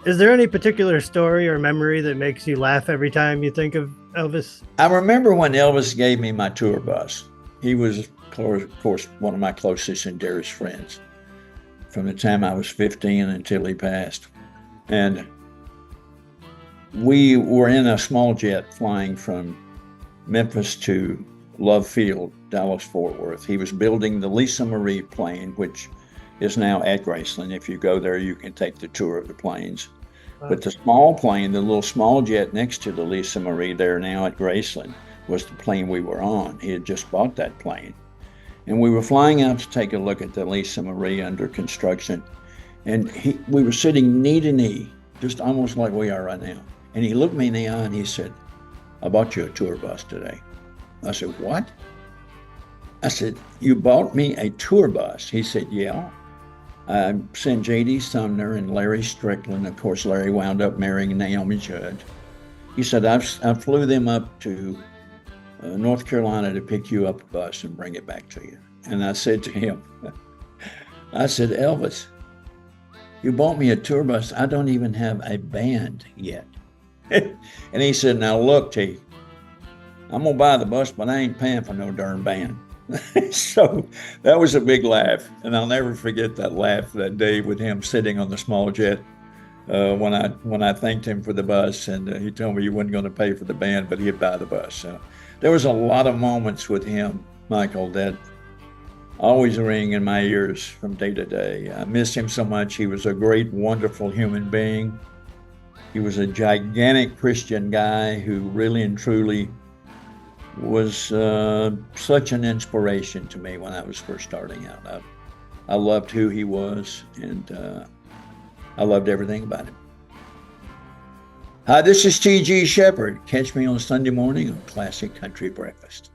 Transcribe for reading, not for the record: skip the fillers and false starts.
Is there any particular story or memory that makes you laugh every time you think of Elvis? I remember when Elvis gave me my tour bus. He was, of course, one of my closest and dearest friends from the time I was 15 until he passed. And we were in a small jet flying from Memphis to Love Field, Dallas Fort Worth. He was building the Lisa Marie plane, which is now at Graceland. If you go there, you can take the tour of the planes. But the small plane, the little small jet next to the Lisa Marie there now at Graceland, was the plane we were on. He had just bought that plane. And we were flying out to take a look at the Lisa Marie under construction. And we were sitting knee to knee, just almost like we are right now. And he looked me in the eye and he said, "I bought you a tour bus today." I said, "What?" I said, "You bought me a tour bus?" He said, "Yeah. I sent J.D. Sumner and Larry Strickland." Of course, Larry wound up marrying Naomi Judd. He said, I flew them up to North Carolina to pick you up a bus and bring it back to you." And I said to him, I said, "Elvis, you bought me a tour bus. I don't even have a band yet." And he said, "Now look, T, I'm going to buy the bus, but I ain't paying for no darn band." So that was a big laugh. And I'll never forget that laugh that day with him sitting on the small jet when I thanked him for the bus. And he told me he wasn't going to pay for the band, but he'd buy the bus. So there was a lot of moments with him, Michael, that always ring in my ears from day to day. I miss him so much. He was a great, wonderful human being. He was a gigantic Christian guy who really and truly was such an inspiration to me when I was first starting out. I loved who he was, and I loved everything about him. Hi, this is T.G. Sheppard. Catch me on Sunday morning on Classic Country Breakfast.